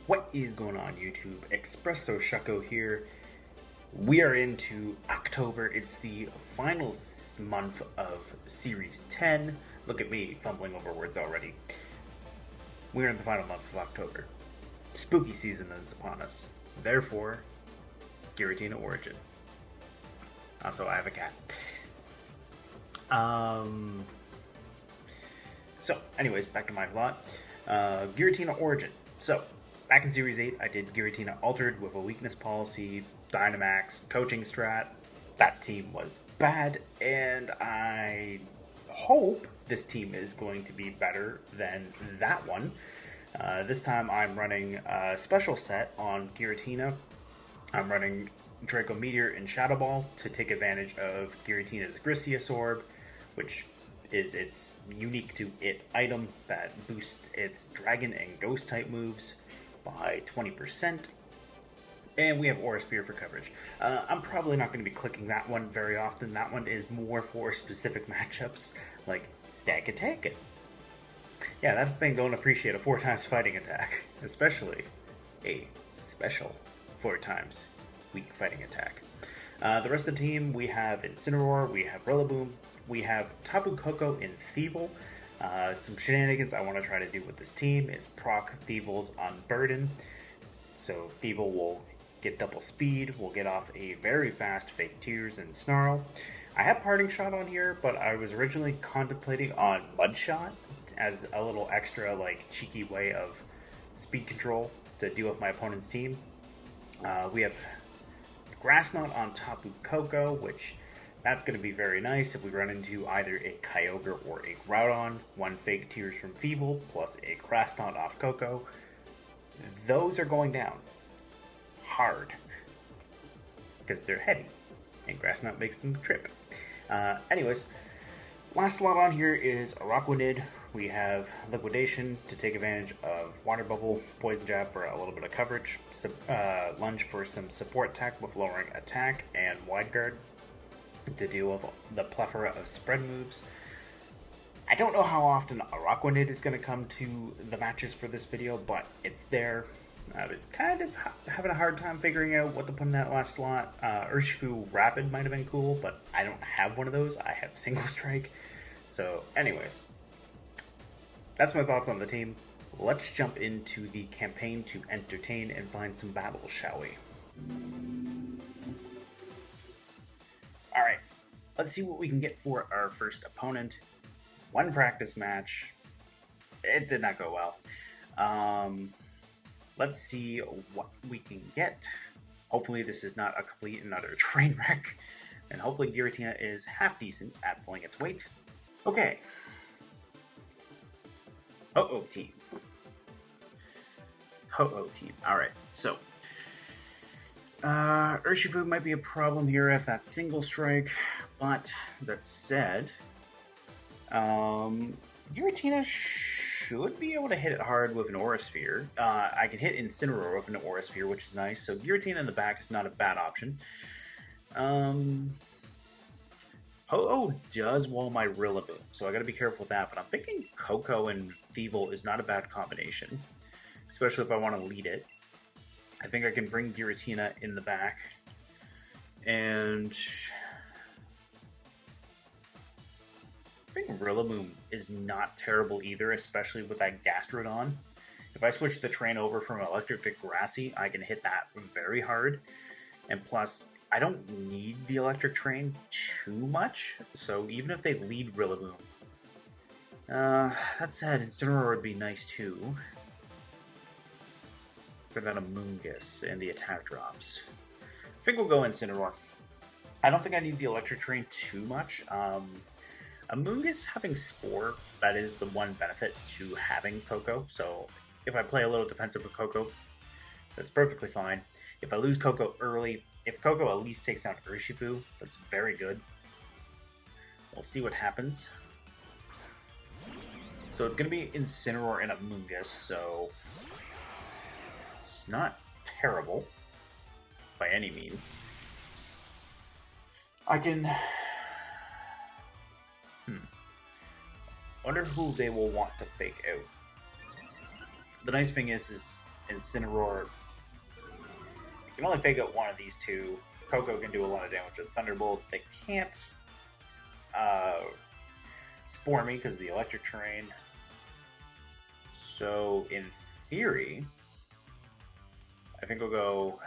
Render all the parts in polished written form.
What is going on, YouTube? Espresso Shucko here. We are into October. It's the final month of Series 10. Look at me fumbling over words already. We're in the final month of October. Spooky season is upon us. Therefore, Giratina-Origin. Also, I have a cat. So, anyways, back to my plot. Giratina-Origin. So, back in Series 8, I did Giratina Altered with a weakness policy, Dynamax, coaching strat. That team was bad, and I hope this team is going to be better than that one. This time I'm running a special set on Giratina. I'm running Draco Meteor and Shadow Ball to take advantage of Giratina's Grisius Orb, which is its unique to it item that boosts its Dragon and Ghost type moves by 20%. And we have Aura Sphere for coverage. I'm probably not going to be clicking that one very often. That one is more for specific matchups like Stack Attack. Yeah, that thing don't appreciate a 4 times fighting attack, especially a special 4 times weak fighting attack. The rest of the team, we have Incineroar, we have Rillaboom, we have Tapu Koko and Thievul. Some shenanigans I want to try to do with this team is proc Thievul's Unburden. So Thievul will get double speed, we'll get off a very fast Fake Tears and Snarl. I have Parting Shot on here, but I was originally contemplating on Mud Shot as a little extra like cheeky way of speed control to deal with my opponent's team. We have Grass Knot on Tapu Koko, which that's going to be very nice if we run into either a Kyogre or a Groudon. 1 Fake Tears from Thievul plus a Grass Knot off Koko. Those are going down hard because they're heavy and Grass Knot makes them trip. Anyways, last slot on here is Araquanid. We have Liquidation to take advantage of Water Bubble, Poison Jab for a little bit of coverage, Lunge for some support attack with lowering attack, and Wide Guard to deal with the plethora of spread moves. I don't know how often Araquanid is going to come to the matches for this video, but it's there. I was kind of having a hard time figuring out what to put in that last slot. Urshifu Rapid might have been cool, but I don't have one of those. I have Single Strike. So anyways, that's my thoughts on the team. Let's jump into the campaign to entertain and find some battles, shall we? Alright, let's see what we can get for our first opponent. 1 practice match. It did not go well. Let's see what we can get. Hopefully this is not a complete and utter train wreck. And hopefully Giratina is half decent at pulling its weight. Okay. Ho-Oh team. Ho-Oh team. Alright, so. Urshifu might be a problem here if that's Single Strike. But, that said, Giratina should be able to hit it hard with an Aura Sphere. I can hit Incineroar with an Aura Sphere, which is nice. So Giratina in the back is not a bad option. Ho-Oh does wall my Rillaboom, so I gotta be careful with that. But I'm thinking Koko and Thievul is not a bad combination, especially if I want to lead it. I think I can bring Giratina in the back. And I think Rillaboom is not terrible either, especially with that Gastrodon. If I switch the train over from Electric to Grassy, I can hit that very hard. And plus, I don't need the Electric Train too much, so even if they lead Rillaboom. That said, Incineroar would be nice too. For that Amoonguss and the attack drops. I think we'll go Incineroar. I don't think I need the Electric Train too much. Amoonguss having Spore, that is the one benefit to having Koko. So if I play a little defensive with Koko, that's perfectly fine. If I lose Koko early, if Koko at least takes down Urshifu, that's very good. We'll see what happens. So it's going to be Incineroar and Amoonguss, so it's not terrible by any means. I can wonder who they will want to fake out. The nice thing is Incineroar. You can only fake out one of these two. Koko can do a lot of damage with Thunderbolt. They can't Spore me because of the electric terrain. So, in theory, I think we'll go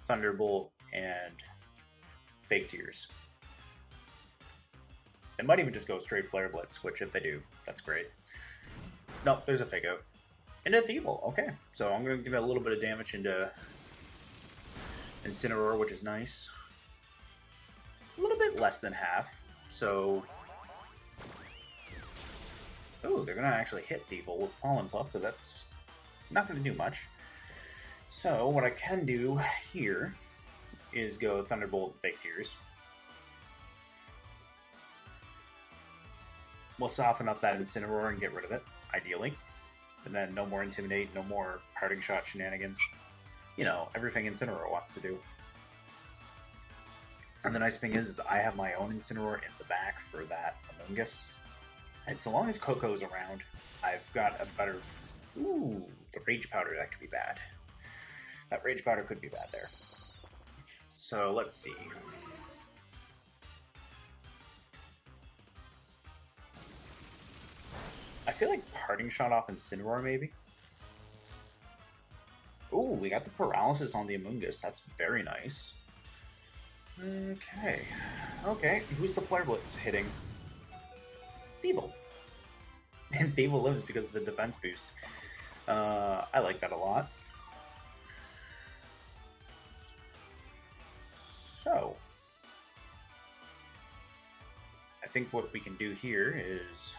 Thunderbolt and Fake Tears. It might even just go straight Flare Blitz, which if they do, that's great. Nope, there's a Fake Out. Into Thievul, okay. So I'm going to give it a little bit of damage into Incineroar, which is nice. A little bit less than half, so... Oh, they're going to actually hit Thievul with Pollen Puff, but that's not going to do much. So what I can do here is go Thunderbolt and Fake Tears. We'll soften up that Incineroar and get rid of it, ideally. And then no more Intimidate, no more Parting Shot shenanigans. You know, everything Incineroar wants to do. And the nice thing is I have my own Incineroar in the back for that Amoonguss. And so long as Koko's around, I've got a better... Ooh, the Rage Powder, that could be bad. That Rage Powder could be bad there. So, let's see. I feel like Parting Shot off Incineroar, maybe? Ooh, we got the Paralysis on the Amoonguss. That's very nice. Okay. Okay, who's the Flare Blitz hitting? Thievul. And Thievul lives because of the defense boost. I like that a lot. So, I think what we can do here is...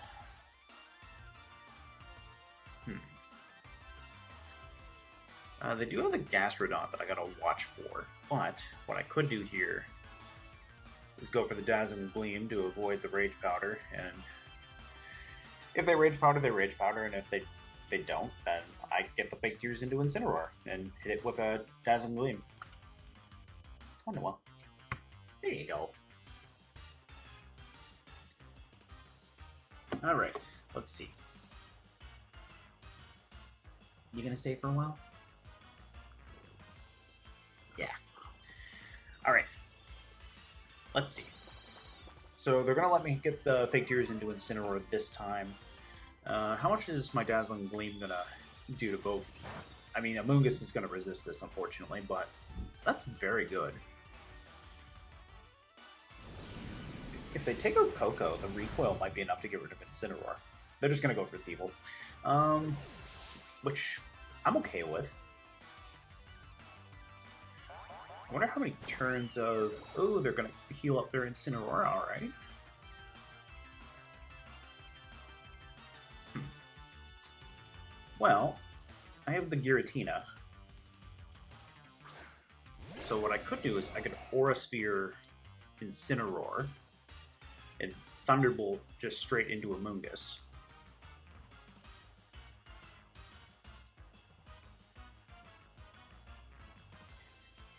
they do have the Gastrodon that I gotta watch for, but what I could do here is go for the Dazzling Gleam to avoid the Rage Powder, and if they Rage Powder, they Rage Powder, and if they don't, then I get the Fake Tears into Incineroar and hit it with a Dazzling Gleam. Oh, well. There you go. Alright, let's see. You gonna stay for a while? Yeah. Alright. Let's see. So they're going to let me get the Fake Tears into Incineroar this time. How much is my Dazzling Gleam going to do to both? I mean, Amoonguss is going to resist this, unfortunately, but that's very good. If they take out Koko, the recoil might be enough to get rid of Incineroar. They're just going to go for Thievul. Which I'm okay with. I wonder how many turns of... Oh, they're going to heal up their Incineroar, alright. Well, I have the Giratina. So what I could do is I could Aura Sphere Incineroar and Thunderbolt just straight into Amoonguss.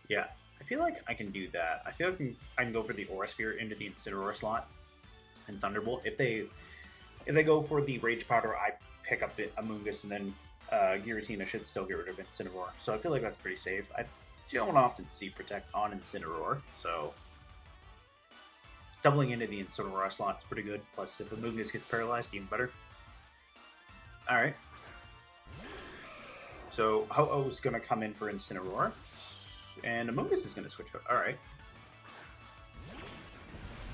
Yeah, I feel like I can do that. I feel like I can go for the Aura Sphere into the Incineroar slot and Thunderbolt. If they go for the Rage Powder, I pick up the Amoonguss, and then Giratina should still get rid of Incineroar. So I feel like that's pretty safe. I don't often see Protect on Incineroar, so doubling into the Incineroar slot is pretty good. Plus, if Amoonguss gets paralyzed, even better. Alright. So Ho-Oh's going to come in for Incineroar. And Amoonguss is going to switch out. Alright.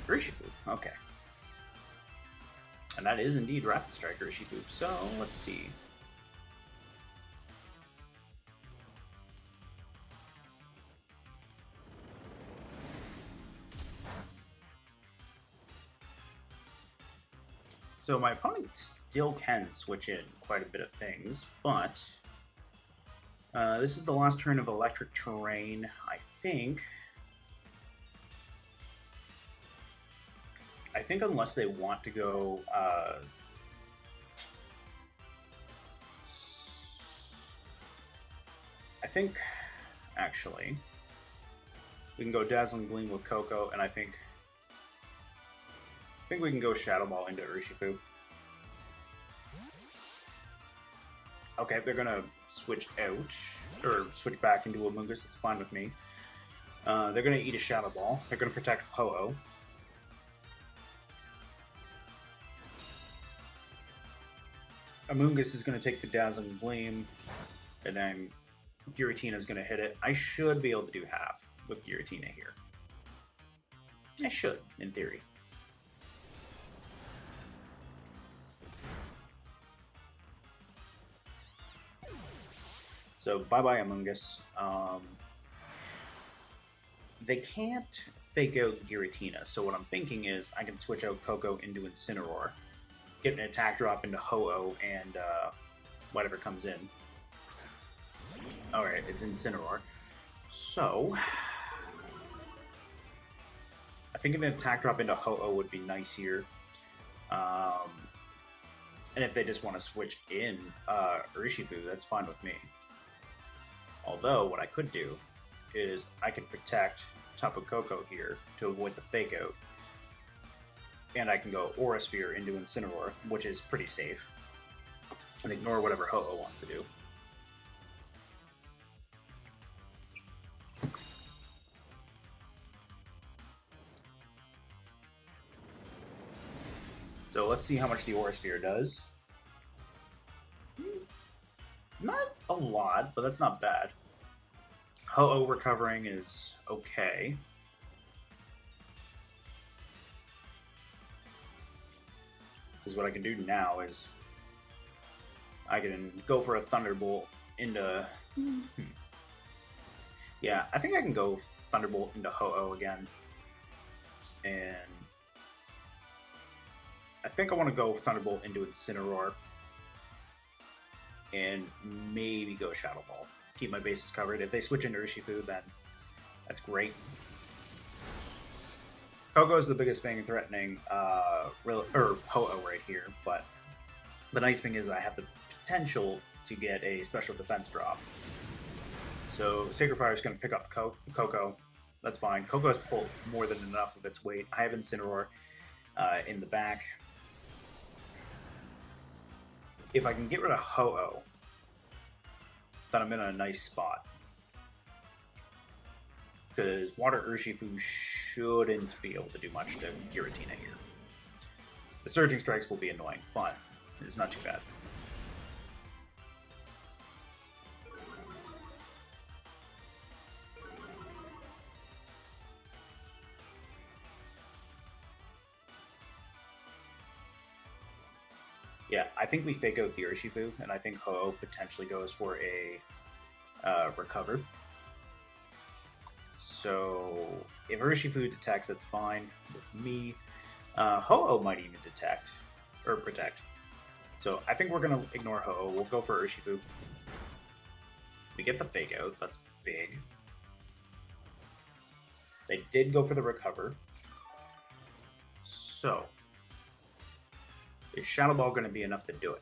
Urshifu. Okay. And that is indeed Rapid Strike Urshifu. So, let's see. So my opponent still can switch in quite a bit of things, but... this is the last turn of Electric Terrain, I think. I think unless they want to go... I think, actually, we can go Dazzling Gleam with Koko, and I think we can go Shadow Ball into Urshifu. Okay, they're gonna switch out, or switch back into a Mungus. That's fine with me. They're gonna eat a Shadow Ball. They're gonna protect Ho-Oh. Amoonguss is gonna take the Dazzling Gleam, and then Giratina is gonna hit it. I should be able to do half with Giratina here. I should, in theory. So bye-bye Amoonguss. They can't fake out Giratina, so what I'm thinking is I can switch out Koko into Incineroar, get an attack drop into Ho-Oh, and whatever comes in. Alright, it's Incineroar. So I think an attack drop into Ho-Oh would be nice here. And if they just want to switch in Urshifu, that's fine with me. Although, what I could do is I could protect Tapu Koko here to avoid the fake out. And I can go Aura Sphere into Incineroar, which is pretty safe. And ignore whatever Ho-Oh wants to do. So let's see how much the Aura Sphere does. Not a lot, but that's not bad. Ho-Oh recovering is okay. Because what I can do now is I can go for a Thunderbolt into... Yeah, I think I can go Thunderbolt into Ho-Oh again. And I think I want to go Thunderbolt into Incineroar. And maybe go Shadow Ball. Keep my bases covered. If they switch into Urshifu, then that's great. Koko's the biggest thing threatening Ho-Oh right here, but the nice thing is I have the potential to get a special defense drop. So Sacred Fire is going to pick up Koko. That's fine. Koko has pulled more than enough of its weight. I have Incineroar in the back. If I can get rid of Ho-Oh, then I'm in a nice spot. Because Water Urshifu shouldn't be able to do much to Giratina here. The Surging Strikes will be annoying, but it's not too bad. Yeah, I think we fake out the Urshifu, and I think Ho-Oh potentially goes for a recover. So if Urshifu detects, that's fine with me. Ho-Oh might even detect, or protect. So I think we're going to ignore Ho-Oh. We'll go for Urshifu. We get the fake out, that's big. They did go for the recover. So is Shadow Ball going to be enough to do it?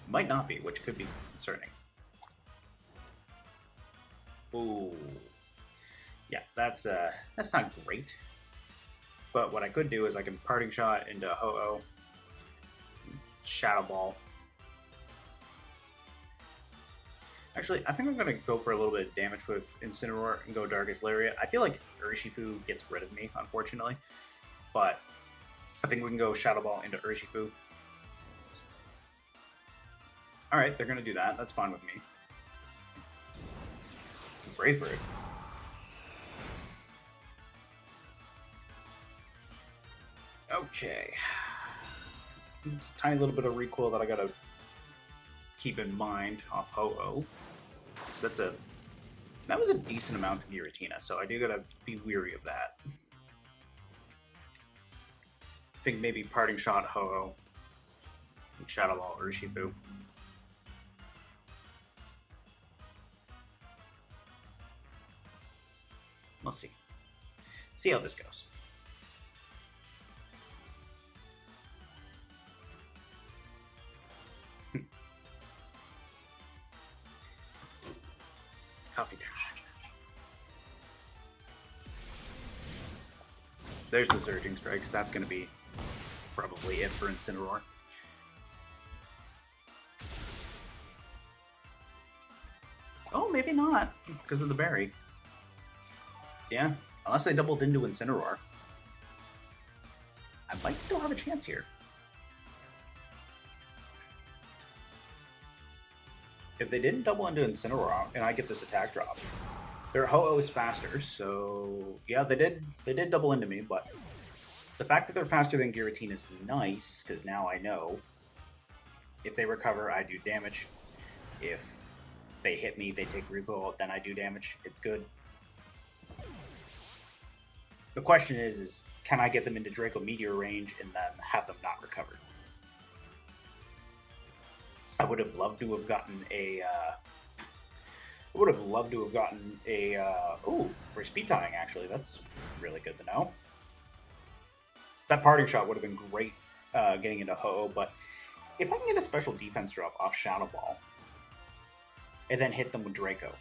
Might not be, which could be concerning. Ooh. Yeah, that's not great. But what I could do is I can Parting Shot into Ho-Oh, Shadow Ball. Actually, I think I'm going to go for a little bit of damage with Incineroar and go Darkest Lariat. I feel like Urshifu gets rid of me, unfortunately. But I think we can go Shadow Ball into Urshifu. Alright, they're going to do that. That's fine with me. Brave Bird. Okay. It's a tiny little bit of recoil that I got to keep in mind off Ho-Oh. So that was a decent amount to Giratina, so I do got to be weary of that. I think maybe Parting Shot Ho-Oh and Shadow Ball Urshifu. We'll see. See how this goes. Coffee time. There's the Surging Strikes. That's going to be probably it for Incineroar. Oh, maybe not, because of the berry. Yeah, unless they doubled into Incineroar. I might still have a chance here. If they didn't double into Incineroar and I get this attack drop, their Ho-Oh is faster, so yeah, they did double into me, but the fact that they're faster than Giratina is nice, because now I know if they recover, I do damage. If they hit me, they take recoil, then I do damage. It's good. The question is can I get them into Draco Meteor range and then have them not recover? I would have loved to have gotten a. Ooh, we're speed tying actually. That's really good to know. That parting shot would have been great getting into Ho-Oh, but if I can get a special defense drop off Shadow Ball and then hit them with Draco,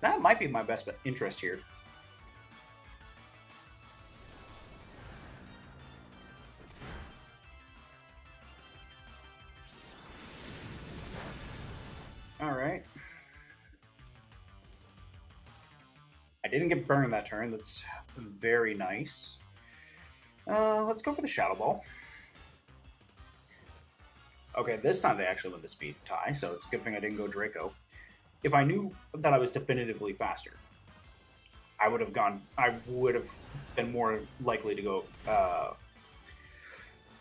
that might be my best interest here. Alright. I didn't get burned that turn. That's very nice. Let's go for the Shadow Ball. Okay, this time they actually went the speed tie, so it's a good thing I didn't go Draco. If I knew that I was definitively faster, I would have been more likely to go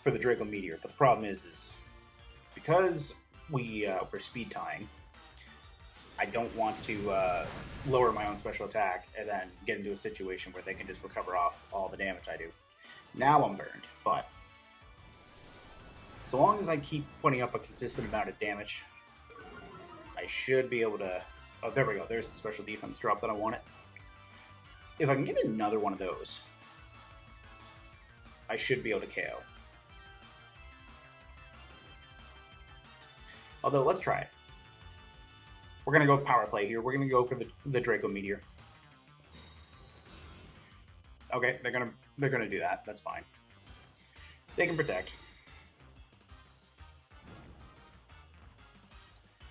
for the Draco Meteor. But the problem is because we're speed tying, I don't want to lower my own special attack and then get into a situation where they can just recover off all the damage I do. Now I'm burned, but so long as I keep putting up a consistent amount of damage, I should be able to... Oh, there we go. There's the special defense drop that I wanted. If I can get another one of those, I should be able to KO. Although, let's try it. We're going to go power play here. We're going to go for the Draco Meteor. Okay, they're gonna do that. That's fine. They can protect.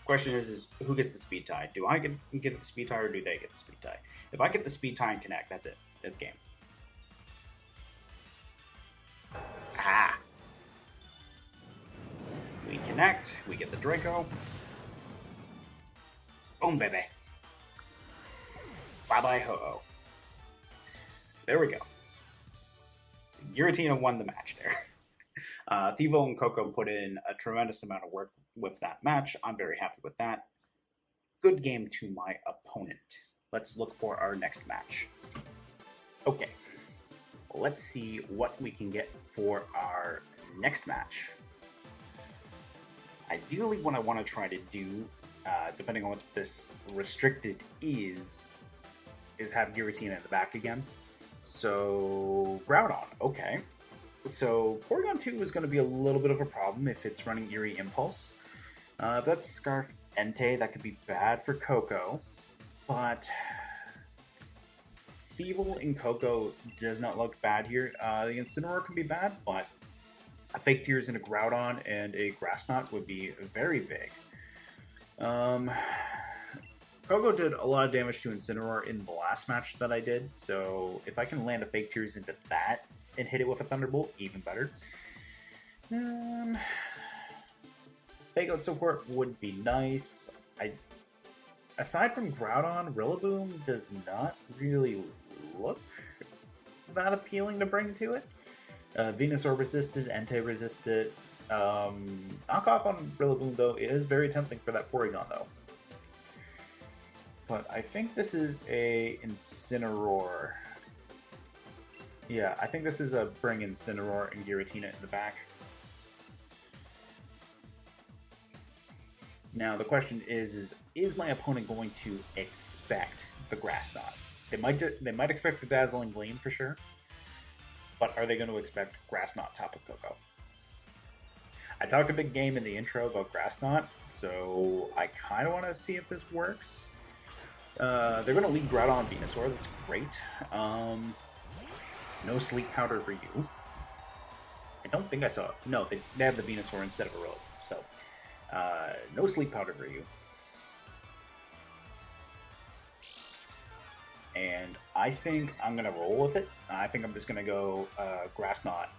Question is who gets the speed tie? Do I get the speed tie or do they get the speed tie? If I get the speed tie and connect, that's it. That's game. Ah. We connect. We get the Draco. Boom, baby. Bye-bye, Ho-Oh. There we go. Giratina won the match there. Thievul and Koko put in a tremendous amount of work with that match. I'm very happy with that. Good game to my opponent. Let's look for our next match. Okay. Let's see what we can get for our next match. Ideally, what I want to try to do, depending on what this restricted is have Giratina in the back again. So, Groudon, okay. So, Porygon 2 is going to be a little bit of a problem if it's running Eerie Impulse. If that's Scarf Entei, that could be bad for Koko. But Thievul in Koko does not look bad here. The Incineroar can be bad, but a Fake Tears in a Groudon and a Grass Knot would be very big. Koko did a lot of damage to Incineroar in the last match that I did, so if I can land a Fake Tears into that and hit it with a Thunderbolt, even better. Fake Out support would be nice. Aside from Groudon, Rillaboom does not really look that appealing to bring to it. Venusaur resisted, Entei resisted. Knockoff on Rillaboom, though, is very tempting for that Porygon, though. But I think this is a Incineroar. Yeah, I think this is a bring Incineroar and Giratina in the back. Now, the question is my opponent going to expect the Grass Knot? They might expect the Dazzling Gleam for sure, but are they going to expect Grass Knot Tapu Koko? I talked a big game in the intro about Grass Knot, so I kind of want to see if this works. They're going to lead Groudon Venusaur, that's great. No Sleep Powder for you. I don't think I saw it. No, they have the Venusaur instead of a Rillaboom, so no Sleep Powder for you. And I think I'm going to roll with it. I think I'm just going to go Grass Knot,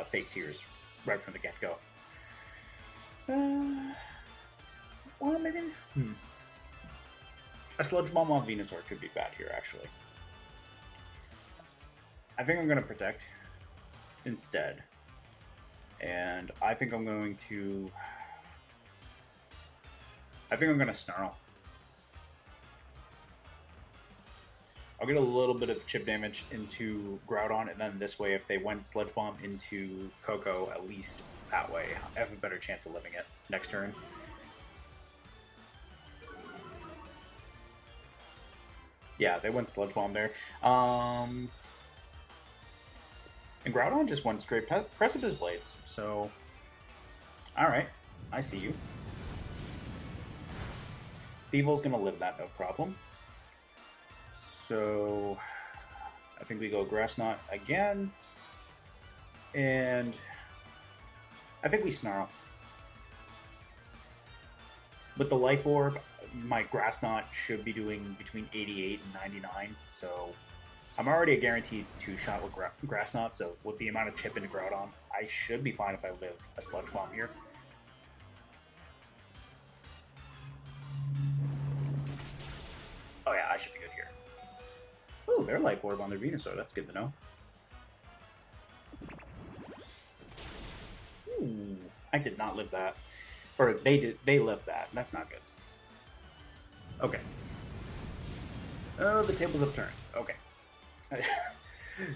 Fake Tears right from the get-go. Well, maybe... A Sludge Bomb on Venusaur could be bad here, actually. I think I'm going to Protect instead. And I think I'm going to... Snarl. I'll get a little bit of chip damage into Groudon, and then this way, if they went Sludge Bomb into Koko, at least that way, I have a better chance of living it next turn. Yeah, they went Sludge Bomb there. And Groudon just went straight Precipice Blades, so... Alright, I see you. Thievul's gonna live that, no problem. So... I think we go Grass Knot again. And... I think we Snarl. With the Life Orb, my Grass Knot should be doing between 88 and 99, so I'm already a guaranteed 2-shot with Grass Knot, so with the amount of chip into Groudon, I should be fine if I live a Sludge Bomb here. Oh yeah, I should be good here. Ooh, their Life Orb on their Venusaur, that's good to know. Ooh, I did not live that. Or they lived that, that's not good. Okay. Oh, the tables have turned. Okay.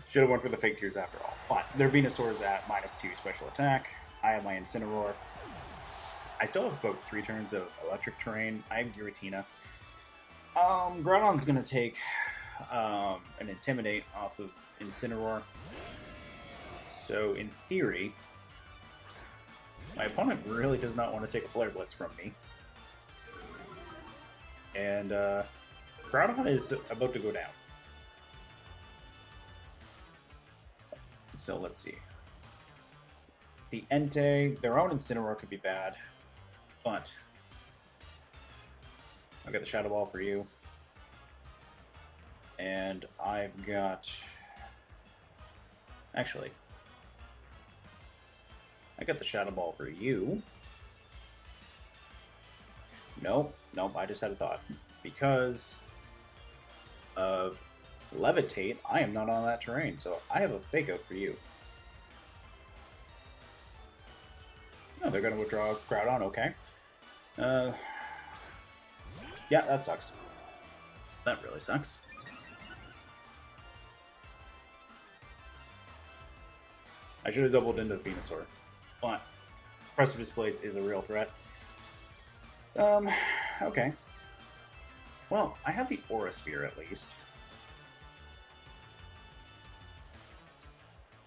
Should have went for the Fake Tears after all. But their Venusaur is at -2 special attack. I have my Incineroar. I still have about 3 turns of electric terrain. I have Giratina. Groudon's going to take an Intimidate off of Incineroar. So, in theory, my opponent really does not want to take a Flare Blitz from me. And Groudon is about to go down. So let's see. The Entei, their own Incineroar could be bad, but I'll get the Shadow Ball for you. And I've got... Actually, I got the Shadow Ball for you. Nope, I just had a thought. Because of Levitate, I am not on that terrain, so I have a Fake Out for you. Oh, they're going to withdraw Groudon, okay. Yeah, that sucks. That really sucks. I should have doubled into the Venusaur, but Precipice Blades is a real threat. Okay. Well, I have the Aura Sphere at least.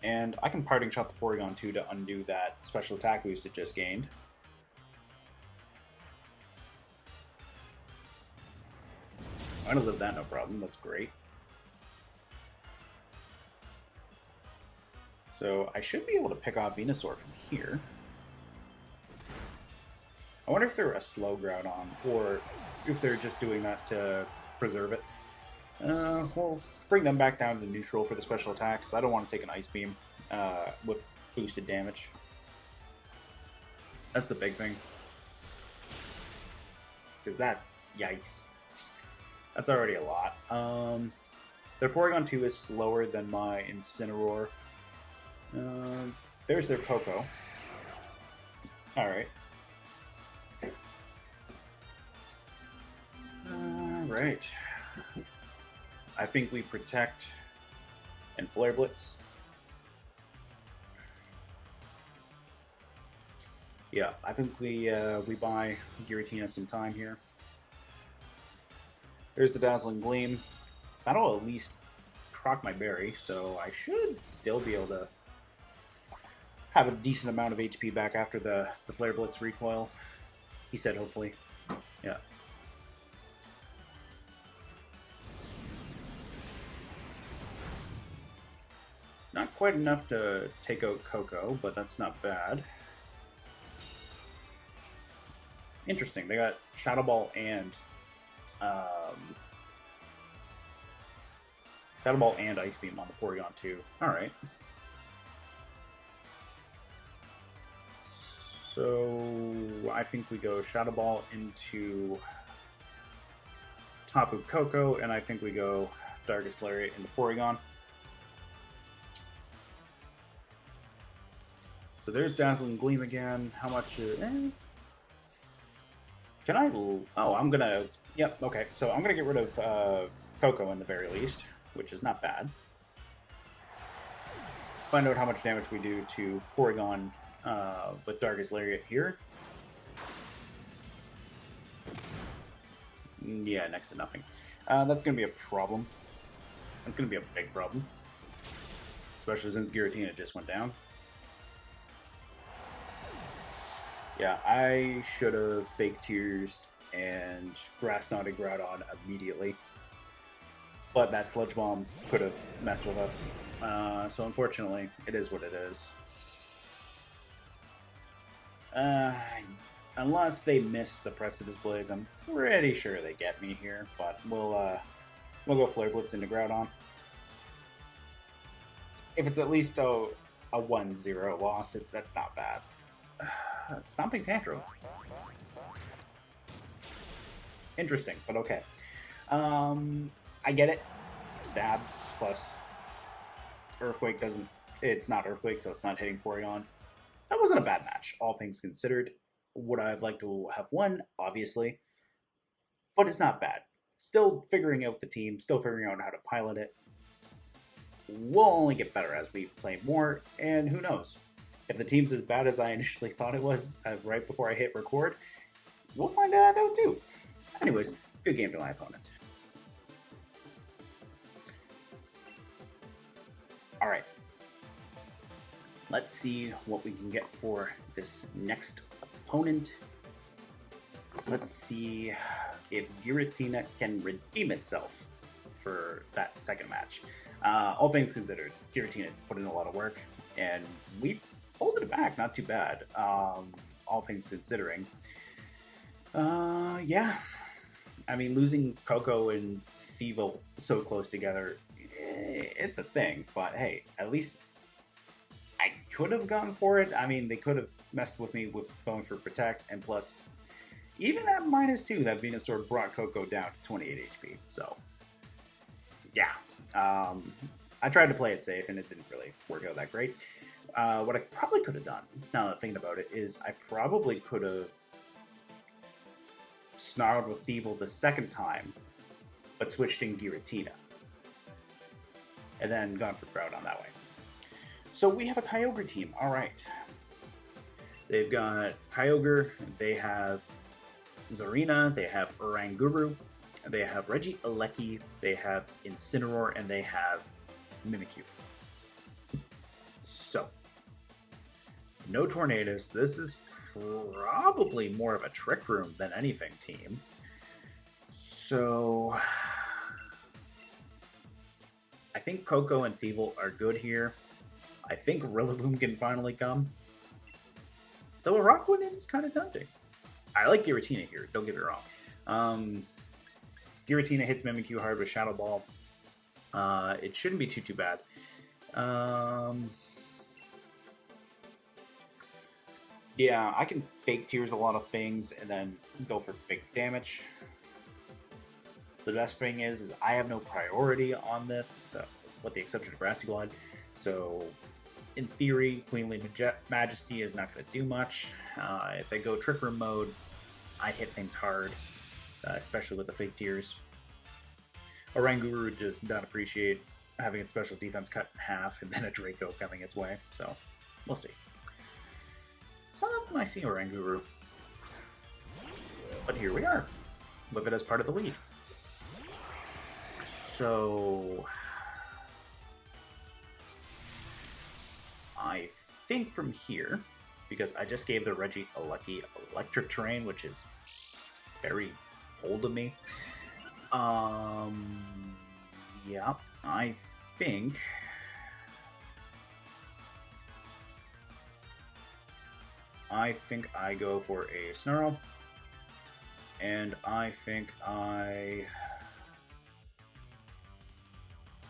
And I can Parting Shot the Porygon 2 to undo that special attack boost it just gained. I'm gonna live that no problem, that's great. So I should be able to pick off Venusaur from here. I wonder if they're a slow Groudon, or if they're just doing that to preserve it. We'll bring them back down to neutral for the special attack, because I don't want to take an Ice Beam with boosted damage. That's the big thing. Because that, yikes. That's already a lot. Their Porygon 2 is slower than my Incineroar. There's their Koko. Alright. Alright. I think we Protect and Flare Blitz. Yeah, I think we buy Giratina some time here. There's the Dazzling Gleam. That'll at least proc my berry, so I should still be able to have a decent amount of HP back after the Flare Blitz recoil. He said hopefully. Yeah. Not quite enough to take out Koko, but that's not bad. Interesting, they got Shadow Ball and Shadow Ball and Ice Beam on the Porygon too. Alright. So I think we go Shadow Ball into Tapu Koko, and I think we go Darkest Lariat into Porygon. So there's Dazzling Gleam again. How much? Can I? Oh, I'm gonna. Yep. Okay. So I'm gonna get rid of Koko in the very least, which is not bad. Find out how much damage we do to Porygon with Darkest Lariat here. Yeah, next to nothing. That's gonna be a problem. That's gonna be a big problem, especially since Giratina just went down. Yeah, I should have Fake Tears and Grass Knotted Groudon immediately. But that Sludge Bomb could have messed with us. So unfortunately, it is what it is. Unless they miss the Precipice Blades, I'm pretty sure they get me here. But we'll go Flare Blitz into Groudon. If it's at least a 1-0 loss, that's not bad. Stomping Tantrum. Interesting, but okay. I get it. Stab plus Earthquake doesn't... It's not Earthquake, so it's not hitting Porygon. That wasn't a bad match, all things considered. Would I have liked to have won? Obviously. But it's not bad. Still figuring out the team, still figuring out how to pilot it. We'll only get better as we play more, and who knows? If the team's as bad as I initially thought it was right before I hit record, we'll find out too. Anyways, good game to my opponent. Alright. Let's see what we can get for this next opponent. Let's see if Giratina can redeem itself for that second match. All things considered, Giratina put in a lot of work, and we pulled it back, not too bad, all things considering. Yeah. I mean, losing Koko and Thievul so close together, it's a thing, but hey, at least I could have gone for it. I mean, they could have messed with me with going for Protect, and plus, even at -2, that Venusaur brought Koko down to 28 HP, so yeah. I tried to play it safe, and it didn't really work out that great. What I probably could have done, now that I'm thinking about it, is I probably could have snarled with Thievul the second time, but switched in Giratina. And then gone for Groudon that way. So we have a Kyogre team, alright. They've got Kyogre, they have Zarina, they have Oranguru, they have Regieleki, they have Incineroar, and they have Mimikyu. So, no Tornadus. This is probably more of a Trick Room than anything team. So, I think Koko and Thievul are good here. I think Rillaboom can finally come. Though Araquanid is kind of tempting. I like Giratina here, don't get me wrong. Giratina hits Mimikyu hard with Shadow Ball. It shouldn't be too bad. Yeah, I can Fake Tears a lot of things and then go for big damage. The best thing is I have no priority on this, with the exception of Grassy Glide. So, in theory, Queenly Majesty is not going to do much. If they go Trick Room mode, I hit things hard, especially with the Fake Tears. Oranguru does not appreciate having its special defense cut in half and then a Draco coming its way, so we'll see. It's not often I see Oranguru, but here we are, with it as part of the lead. So, I think from here, because I just gave the Regieleki Electric Terrain, which is very old of me. Yeah, I think I go for a Snarl, and I think I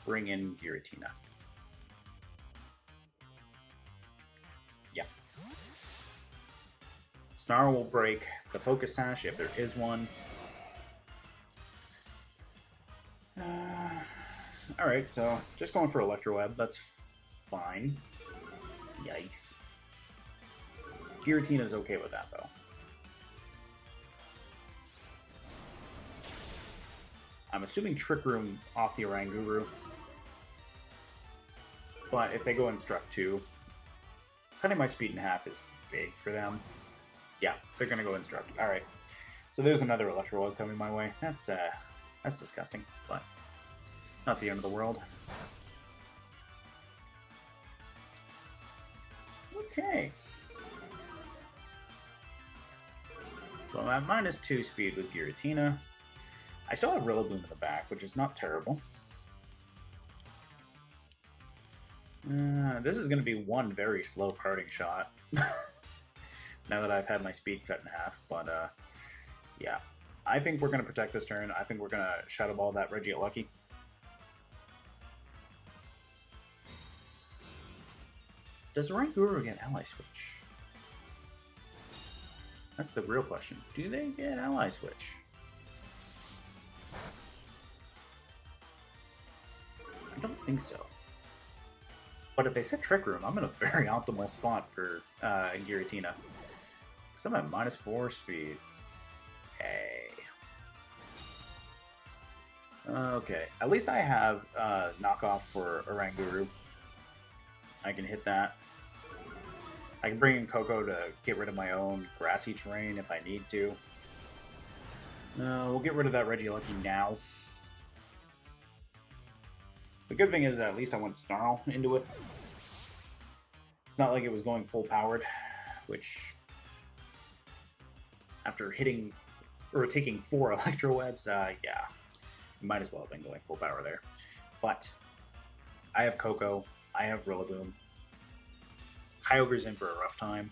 bring in Giratina. Yeah. Snarl will break the Focus Sash if there is one. Alright, so just going for Electro Web. That's fine. Yikes. Giratina's okay with that, though. I'm assuming Trick Room off the Oranguru. But if they go Instruct 2, cutting my speed in half is big for them. Yeah, they're going to go Instruct. Alright. So there's another Electro Web coming my way. That's disgusting, but not the end of the world. Okay. So I'm at -2 speed with Giratina. I still have Rillaboom in the back, which is not terrible. This is going to be one very slow parting shot. Now that I've had my speed cut in half, but yeah. I think we're going to protect this turn. I think we're going to Shadow Ball that Reggie at Lucky. Does Oranguru get Ally Switch? That's the real question. Do they get Ally Switch? I don't think so. But if they set Trick Room, I'm in a very optimal spot for Giratina. Because I'm at -4 speed. Hey. Okay, at least I have knockoff for Oranguru. I can hit that. I can bring in Koko to get rid of my own grassy terrain if I need to. We'll get rid of that Regieleki now. The good thing is that at least I went Snarl into it. It's not like it was going full powered, which after hitting or taking 4 Electro Webs, yeah. Might as well have been going full power there. But I have Koko, I have Rillaboom. Kyogre's in for a rough time.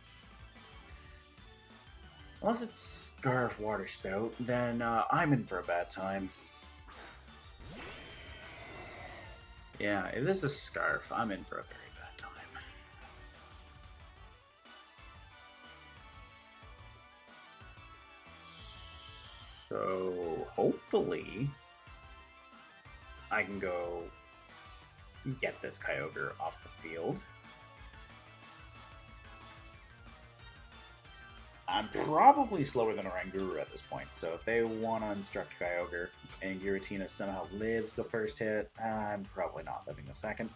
Unless it's Scarf Water Spout, then I'm in for a bad time. Yeah, if this is Scarf, I'm in for a very bad time. So, hopefully, I can go get this Kyogre off the field. I'm probably slower than Oranguru at this point, so if they want to instruct Kyogre and Giratina somehow lives the first hit, I'm probably not living the second.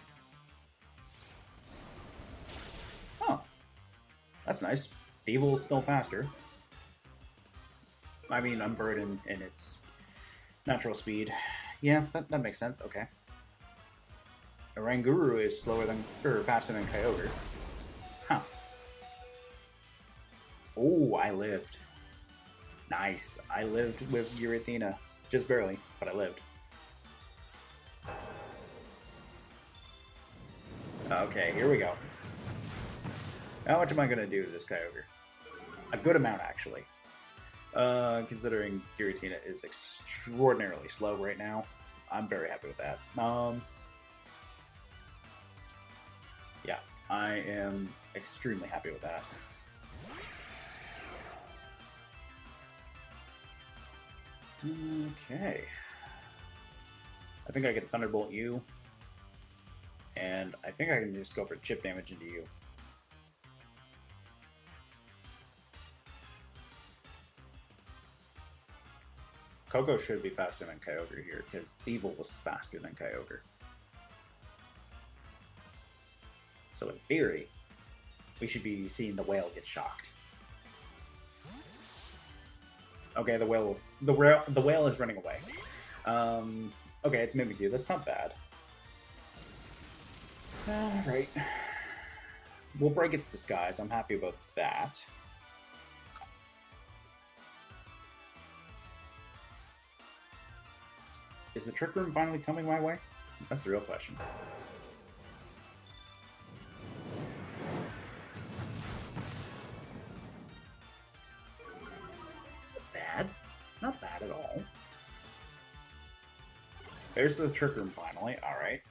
Oh, that's nice. Thievul's still faster. I mean, Unburden in its natural speed. Yeah, that makes sense. Okay. Oranguru is slower than, or faster than Kyogre. Huh. Oh, I lived. Nice. I lived with Giratina. Just barely, but I lived. Okay, here we go. How much am I going to do to this Kyogre? A good amount, actually. Considering Giratina is extraordinarily slow right now. I'm very happy with that. Yeah, I am extremely happy with that. Okay. I think I can Thunderbolt you. And I think I can just go for chip damage into you. Koko should be faster than Kyogre here, because Thievul was faster than Kyogre. So in theory, we should be seeing the whale get shocked. Okay, the whale is running away. Okay, it's Mimikyu. That's not bad. Alright. We'll break its disguise. I'm happy about that. Is the Trick Room finally coming my way? That's the real question. Not bad. Not bad at all. There's the Trick Room finally. Alright.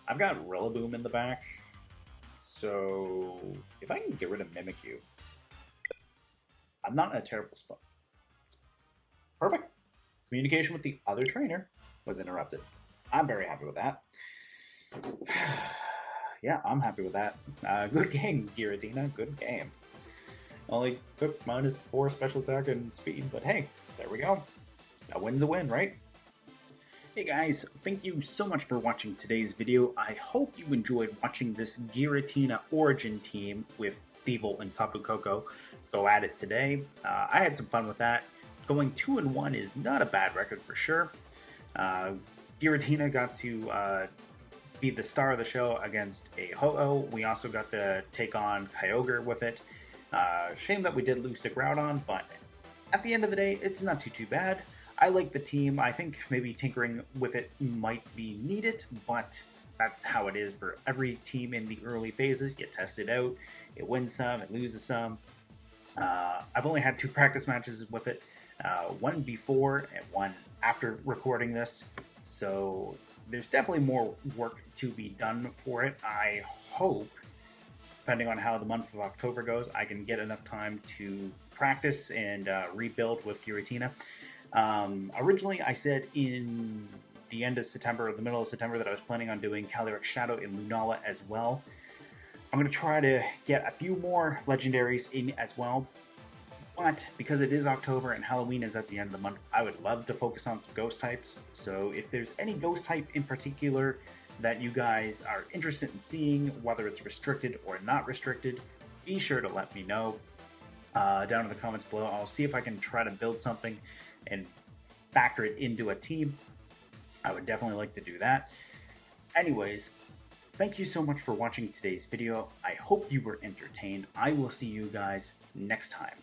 I've got Rillaboom in the back, so if I can get rid of Mimikyu, I'm not in a terrible spot. Perfect. Communication with the other trainer was interrupted. I'm very happy with that. Yeah, I'm happy with that. Good game, Giratina. Good game. Only took -4 special attack and speed, but hey, there we go. A win's a win, right? Hey guys, thank you so much for watching today's video. I hope you enjoyed watching this Giratina-Origin team with Thievul and Tapu Koko go at it today. I had some fun with that. Going 2-1 is not a bad record for sure. Giratina got to be the star of the show against a Ho-Oh. We also got to take on Kyogre with it. Shame that we did lose to Groudon, but at the end of the day, it's not too bad. I like the team. I think maybe tinkering with it might be needed, but that's how it is for every team in the early phases. You test it out, it wins some, it loses some. I've only had 2 practice matches with it, one before and one after recording this, so there's definitely more work to be done for it. I hope, depending on how the month of October goes, I can get enough time to practice and rebuild with Giratina. Originally, I said in the end of September or the middle of September that I was planning on doing Calyrex Shadow in Lunala as well. I'm going to try to get a few more legendaries in as well, but because it is October and Halloween is at the end of the month, I would love to focus on some ghost types. So if there's any ghost type in particular that you guys are interested in seeing, whether it's restricted or not restricted, be sure to let me know down in the comments below. I'll see if I can try to build something and factor it into a team. I would definitely like to do that. Anyways, thank you so much for watching today's video. I hope you were entertained. I will see you guys next time.